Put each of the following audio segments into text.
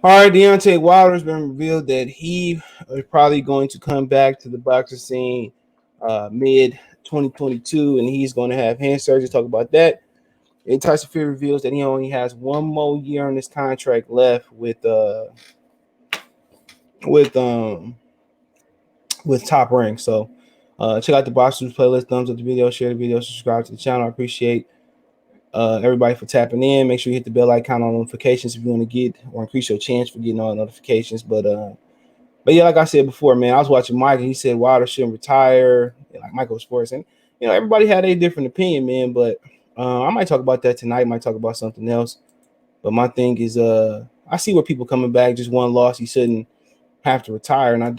All right, Deontay Wilder has been revealed that he is probably going to come back to the boxing scene mid 2022, and he's going to have hand surgery. Talk about that. And Tyson Fury reveals that he only has one more year on his contract left with um with Top Rank. So check out the Boxers playlist. Thumbs up the video, share the video, subscribe to the channel. I appreciate everybody for tapping in. Make sure you hit the bell icon on notifications if you want to get or increase your chance for getting all the notifications. But yeah, like I said before, man, I was watching Mike and he said Wilder shouldn't retire, like Michael Sports, and everybody had a different opinion, man. But I might talk about that tonight. Might talk about something else. But my thing is, I see where people coming back. Just one loss, he shouldn't have to retire, and I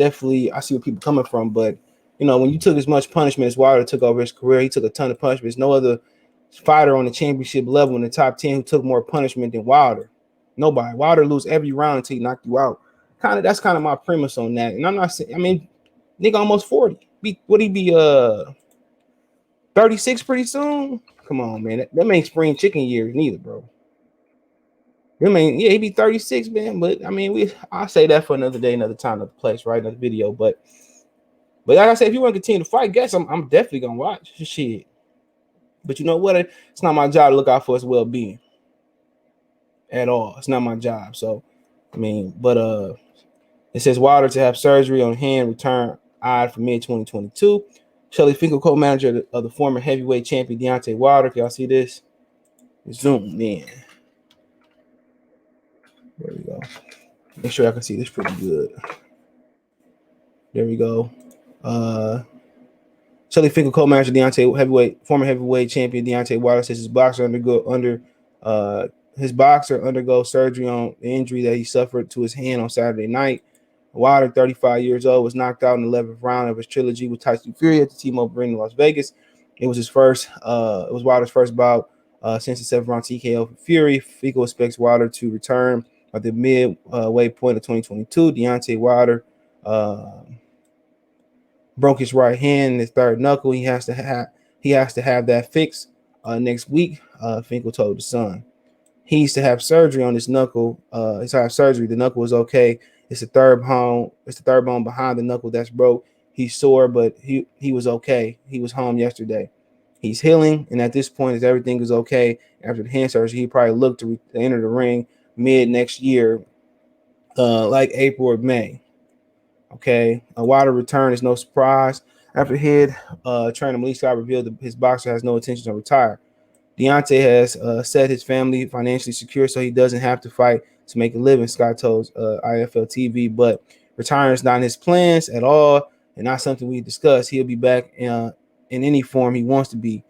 see where people coming from. But when you took as much punishment as Wilder took over his career, he took a ton of punishments. No other fighter on the championship level in the top 10 who took more punishment than Wilder. Nobody. Wilder lose every round until he knocked you out. That's kind of my premise on that. And I'm not saying, nigga almost 40. Would he be 36 pretty soon? Come on, man. That ain't spring chicken years neither, bro. He be 36, man. But I'll say that for another day, another time, another place, right? Another video. But like I said, if you want to continue to fight, guess I'm definitely gonna watch shit. But you know what? It's not my job to look out for his well-being at all. It's not my job. So, it says Wilder to have surgery on hand, return eyed for mid-2022. Shelly Finkel, co-manager of the former heavyweight champion Deontay Wilder. If y'all see this, zoom in. There we go. Make sure I can see this pretty good. There we go. Shelly Finkel, co-manager Deontay former heavyweight champion Deontay Wilder says his boxer undergo surgery on the injury that he suffered to his hand on Saturday night. Wilder, 35 years old, was knocked out in the 11th round of his trilogy with Tyson Fury at the T-Mobile Arena in Las Vegas. It was Wilder's first bout since the 7th round TKO for Fury. Finkel expects Wilder to return at the midway point of 2022. Deontay Wilder broke his right hand and his third knuckle. He has to have that fixed next week. Finkel told the Sun. He needs to have surgery on his knuckle. The knuckle was okay. It's the third bone behind the knuckle that's broke. He's sore, but he was okay. He was home yesterday. He's healing, and at this point, if everything is okay after the hand surgery, he probably look to enter the ring mid next year, like April or May. Okay, a Wilder return is no surprise. After head trainer Malik Scott revealed that his boxer has no intention to retire. Deontay has set his family financially secure so he doesn't have to fight to make a living, Scott told IFL TV. But retiring is not in his plans at all and not something we discussed. He'll be back in any form he wants to be.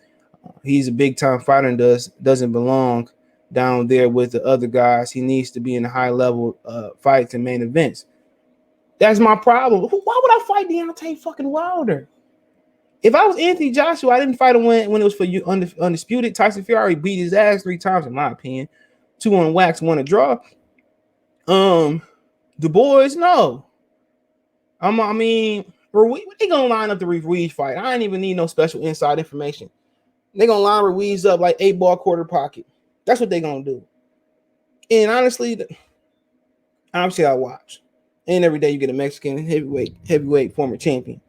He's a big-time fighter and doesn't belong down there with the other guys. He needs to be in the high-level fights and main events. That's my problem. Why would I fight Deontay fucking Wilder? If I was Anthony Joshua, I didn't fight him when it was for you undisputed. Tyson Fury already beat his ass 3 times, in my opinion. 2 on wax, 1 a draw. The boys, no. They gonna line up the Ruiz fight. I ain't even need no special inside information. They gonna line Ruiz up like 8-ball quarter pocket. That's what they gonna do. And honestly, obviously I watch. And every day you get a Mexican heavyweight former champion.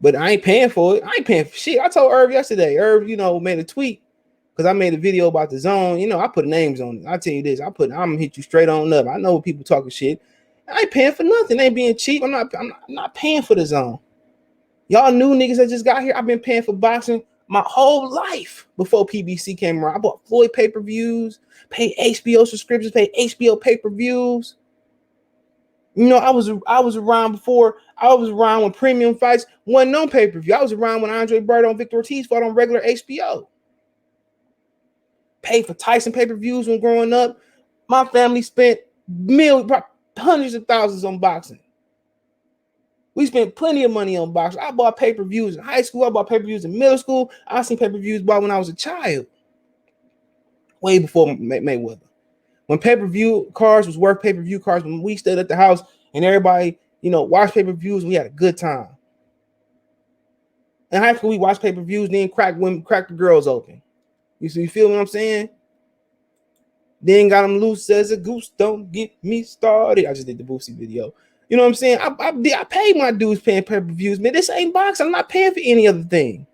But I ain't paying for it. I ain't paying for shit. I told Irv yesterday. Irv, made a tweet because I made a video about the zone. I put names on it. I tell you this. I'm gonna hit you straight on up. I know people talking shit. I ain't paying for nothing. They ain't being cheap. I'm not paying for the zone. Y'all new niggas that just got here. I've been paying for boxing my whole life before PBC came around. I bought Floyd pay-per-views, paid HBO subscriptions, paid HBO pay-per-views. I was around before. I was around when premium fights wasn't on pay-per-view. I was around when Andre Berto and Victor Ortiz fought on regular HBO. Paid for Tyson pay-per-views when growing up. My family spent hundreds of thousands on boxing. We spent plenty of money on boxing. I bought pay-per-views in high school. I bought pay-per-views in middle school. I seen pay-per-views bought when I was a child. Way before Mayweather. When pay-per-view cards was worth pay-per-view cards, when we stood at the house and everybody, watched pay-per-views, we had a good time. In high school, we watched pay-per-views, then crack the girls open. You feel what I'm saying? Then got him loose as a goose. Don't get me started. I just did the Boosie video. You know what I'm saying? I paid my dues paying pay-per-views, man. This ain't boxing. I'm not paying for any other thing.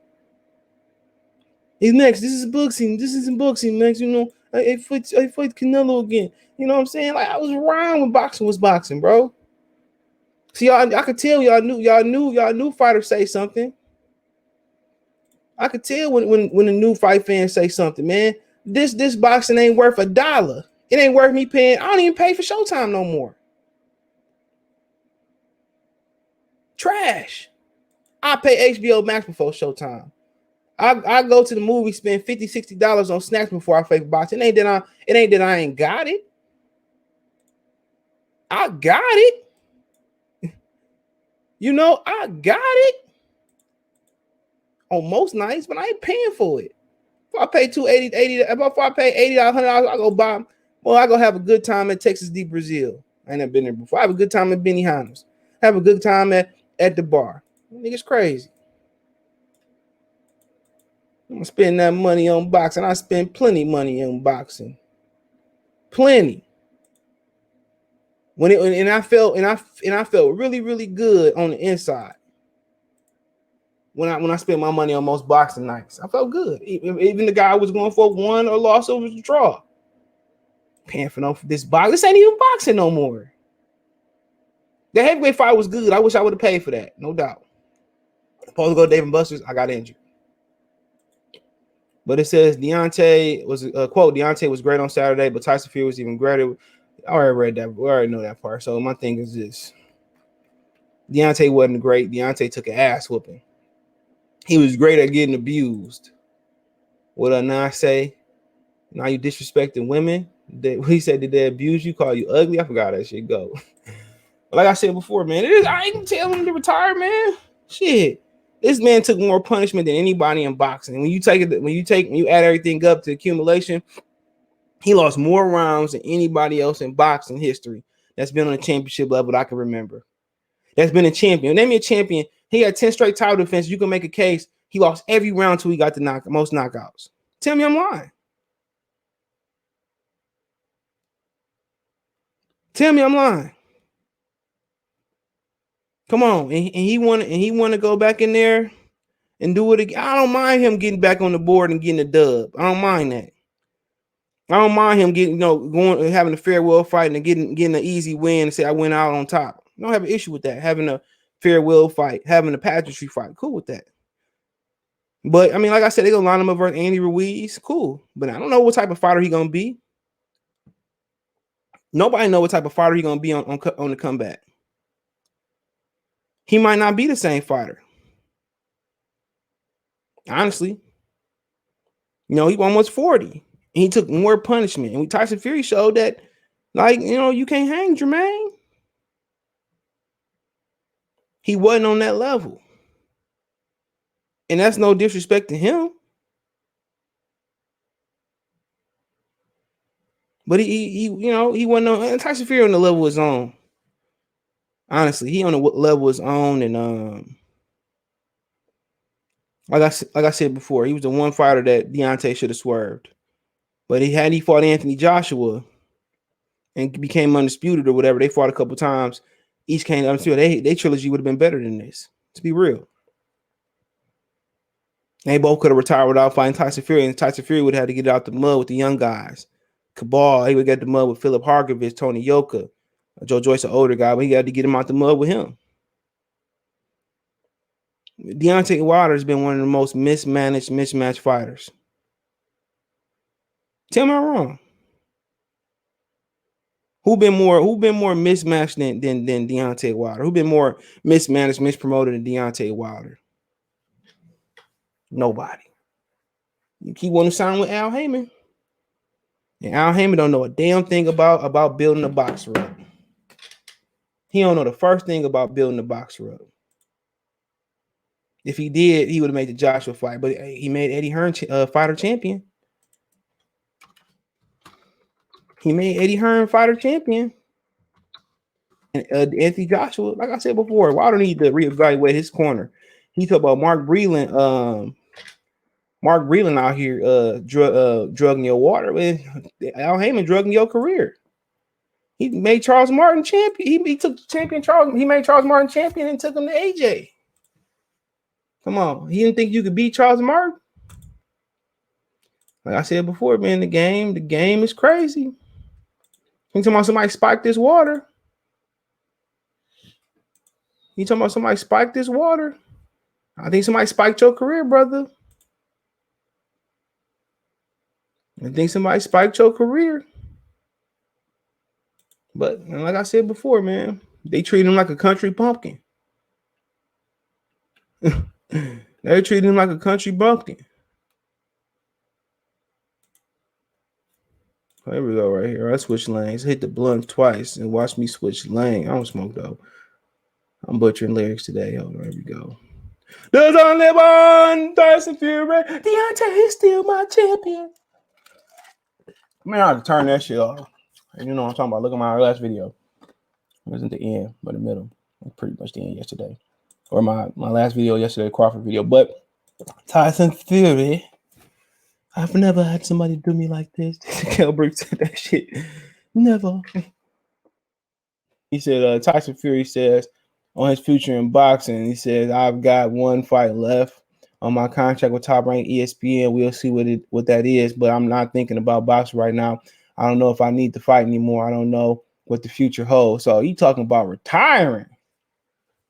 He's next. This is boxing. This isn't boxing, next. You know, I fight Canelo again. You know what I'm saying? Like, I was around when boxing was boxing, bro. See, y'all, I could tell y'all knew fighters say something. I could tell when a new fight fans say something, man. This boxing ain't worth $1. It ain't worth me paying. I don't even pay for Showtime no more. Trash. I pay HBO Max before Showtime. I go to the movie, spend $50, $60 on snacks before I face boxing. It ain't that I ain't got it. I got it. You know, I got it on most nights, but I ain't paying for it. If I pay if I pay $80, $100, I go buy. Well, I go have a good time at Texas Deep Brazil. I ain't never been there before. I have a good time at Benihana's. Have a good time at the bar. Nigga's crazy. I'm gonna spend that money on boxing. I spend plenty money on boxing. Plenty. I felt really, really good on the inside. When I spent my money on most boxing nights, I felt good. Even the guy was going for won or lost, it was a draw. Paying for this box. This ain't even boxing no more. The heavyweight fight was good. I wish I would have paid for that, no doubt. Supposed to go to Dave & Buster's, I got injured. But it says Deontay was quote, Deontay was great on Saturday, but Tyson Fury was even greater. I already read that. We already know that part. So my thing is this. Deontay wasn't great. Deontay took an ass whooping. He was great at getting abused. What I now say? Now you disrespecting women. He said, did they abuse you? Call you ugly? I forgot that shit go. Like I said before, man, I ain't gonna tell him to retire, man. Shit. This man took more punishment than anybody in boxing. When you add everything up to accumulation, he lost more rounds than anybody else in boxing history that's been on a championship level that I can remember. That's been a champion. Name me a champion. He had 10 straight title defenses. You can make a case. He lost every round till he got the most knockouts. Tell me I'm lying. Tell me I'm lying. Come on. And he want to go back in there and do it again. I don't mind him getting back on the board and getting a dub. I don't mind that. I don't mind him getting, going and having a farewell fight and getting an easy win and say I went out on top. I don't have an issue with that. Having a farewell fight, having a pageantry fight, cool with that. But I mean, like I said, they're gonna line him up versus Andy Ruiz, cool. But I don't know what type of fighter he's gonna be. Nobody know what type of fighter he's gonna be on the comeback. He might not be the same fighter. Honestly, he almost 40 and he took more punishment. And Tyson Fury showed that, you can't hang Jermaine. He wasn't on that level. And that's no disrespect to him. But he wasn't on Tyson Fury on the level of his own. Honestly, he on the level of his own, and like I said before, he was the one fighter that Deontay should have swerved. But he fought Anthony Joshua and became undisputed or whatever. They fought a couple times. Each came undisputed. They trilogy would have been better than this. To be real. They both could have retired without fighting Tyson Fury, and Tyson Fury would have had to get out the mud with the young guys. Cabal, he would get the mud with Philip Hargreaves, Tony Yoka, Joe Joyce, an older guy, but he had to get him out the mud with him. Deontay Wilder has been one of the most mismatched fighters. Tell me I'm wrong. Who been more mismatched than Deontay Wilder? Who been more mismanaged, mispromoted than Deontay Wilder? Nobody. You keep wanting to sign with Al Heyman. And Al Heyman don't know a damn thing about building a boxer up. He don't know the first thing about building a boxer up. If he did, he would have made the Joshua fight. But he made Eddie Hearn fighter champion. He made Eddie Hearn fighter champion. And Anthony Joshua, like I said before, Wilder need to reevaluate his corner. He talked about Mark Breland Mark Breland out here drugging your water. Al Heyman drugging your career. He made Charles Martin champion. He took champion Charles. He made Charles Martin champion and took him to AJ. Come on, he didn't think you could beat Charles Martin. Like I said before, man, the game is crazy. You talking about somebody spiked this water? You talking about somebody spiked this water? I think somebody spiked your career, brother. I think somebody spiked your career. But like I said before, man, they treat him like a country pumpkin. They treat him like a country bumpkin. There we go, right here. I switch lanes. Hit the blunt twice and watch me switch lane. I don't smoke though. I'm butchering lyrics today. Hold on, there we go. There's only one Tyson Fury. Deontay is still my champion. Man, I have to turn that shit off. You know what I'm talking about. Look at my last video. It wasn't the end, but the middle. Pretty much the end yesterday. Or my last video yesterday, Crawford video. But Tyson Fury, I've never had somebody do me like this. Kelbrick said that shit. Never. He said, Tyson Fury says on his future in boxing, he says, I've got one fight left on my contract with Top Rank ESPN. We'll see what that is, but I'm not thinking about boxing right now. I don't know if I need to fight anymore. I don't know what the future holds. So he talking about retiring.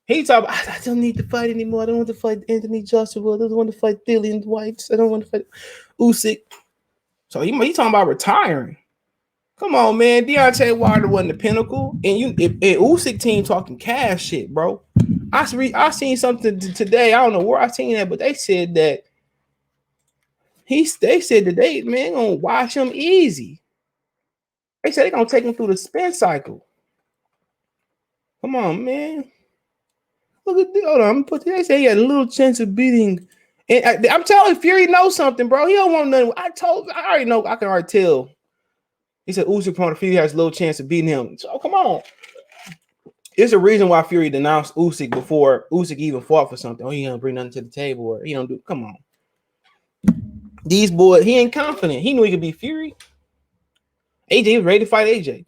He talking about, I don't need to fight anymore. I don't want to fight Anthony Joshua. I don't want to fight Dillian White. I don't want to fight Usyk. So he talking about retiring. Come on, man. Deontay Wilder wasn't the pinnacle. And Usyk team talking cash shit, bro. I seen something today. I don't know where I seen that, but they said that they gonna wash him easy. They said they gonna take him through the spin cycle. Come on, man. Look at this. Hold on. They say he had a little chance of beating. And I'm telling you, Fury knows something, bro. He don't want nothing. I already know. I can already tell. He said Usyk from Fury has a little chance of beating him. So come on. There's a reason why Fury denounced Usyk before Usyk even fought for something. Oh, he don't bring nothing to the table, or he don't do. Come on. These boys, he ain't confident. He knew he could beat Fury. AJ was ready to fight AJ.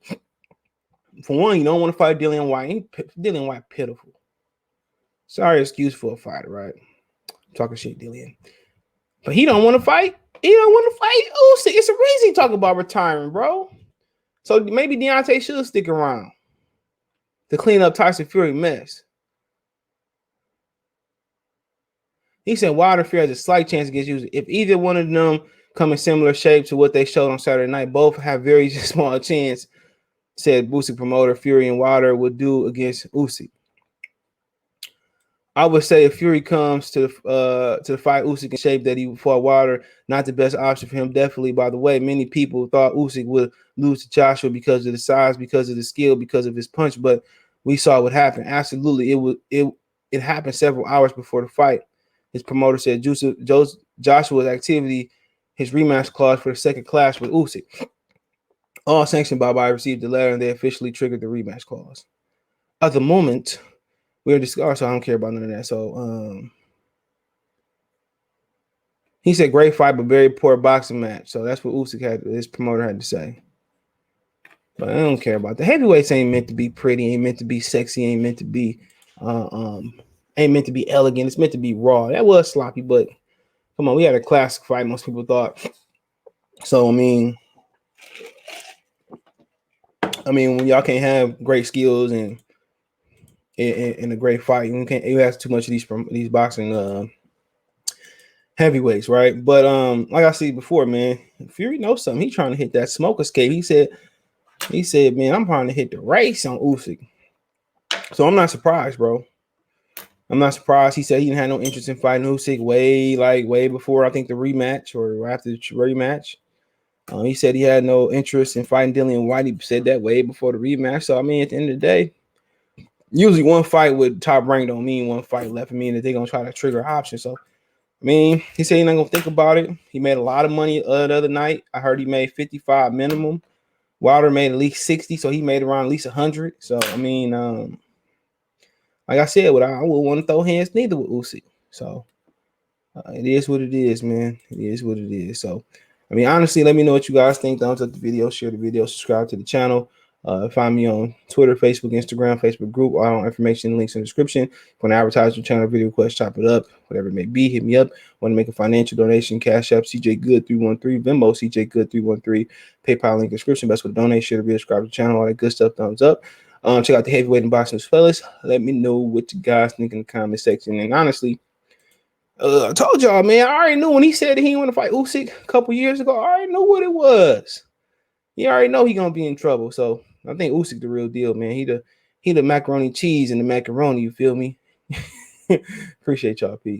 For one, you don't want to fight Dillian White. Dillian White pitiful. Sorry excuse for a fighter, right? I'm talking shit, Dillian. But he don't want to fight. He don't want to fight Usyk. It's a reason he talking about retiring, bro. So maybe Deontay should stick around to clean up Tyson Fury mess. He said Wilder Fury has a slight chance against Usyk. If either one of them come in similar shape to what they showed on Saturday night, both have very small chance, said Usyk promoter. Fury and Wilder would do against Usyk. I would say if Fury comes to the fight Usyk in shape that he fought Wilder, not the best option for him. Definitely, by the way, many people thought Usyk would lose to Joshua because of the size, because of the skill, because of his punch. But we saw what happened. Absolutely, it happened several hours before the fight. His promoter said Joshua's activity, his rematch clause for the second clash with Usyk. All sanctioned by received the letter, and they officially triggered the rematch clause. At the moment, we're discussing, so I don't care about none of that. So he said great fight, but very poor boxing match. So that's what Usyk his promoter had to say. But I don't care about the heavyweights. Ain't meant to be pretty, ain't meant to be sexy, ain't meant to be elegant. It's meant to be raw. That was sloppy, but come on, we had a classic fight, most people thought. So I mean when y'all can't have great skills and in a great fight, you have too much of these boxing heavyweights, right? But like I said before, man, Fury knows something. He's trying to hit that smoke escape. He said, man, I'm trying to hit the race on Usyk. So I'm not surprised, bro. I'm not surprised. He said he didn't have no interest in fighting Usyk way before I think the rematch or after the rematch. He said he had no interest in fighting Dillian White. He said that way before the rematch. So I mean, at the end of the day, usually one fight with Top Rank don't mean one fight left. I mean that they're gonna try to trigger option. So I mean, he said he's not gonna think about it. He made a lot of money the other night. I heard he made 55 minimum. Wilder made at least 60, so he made around at least 100. So I mean, like I said, I wouldn't want to throw hands neither with Usyk. So It is what it is, man. It is what it is. So, I mean, honestly, let me know what you guys think. Thumbs up the video, share the video, subscribe to the channel. Find me on Twitter, Facebook, Instagram, Facebook group. All information links in the description. If you want to advertise your channel, video request, chop it up, whatever it may be, hit me up. Want to make a financial donation? Cash App, CJ Good 313, Venmo, CJ Good 313, PayPal link in the description. Best way to donate, share the video, subscribe to the channel, all that good stuff. Thumbs up. Check out the heavyweight and boxing fellas. Let me know what you guys think in the comment section. And honestly, I told y'all, man, I already knew when he said that he want to fight Usyk a couple years ago. I already knew what it was. He already know he gonna be in trouble. So I think Usyk the real deal, man. He the macaroni cheese and the macaroni. You feel me? Appreciate y'all. Peace.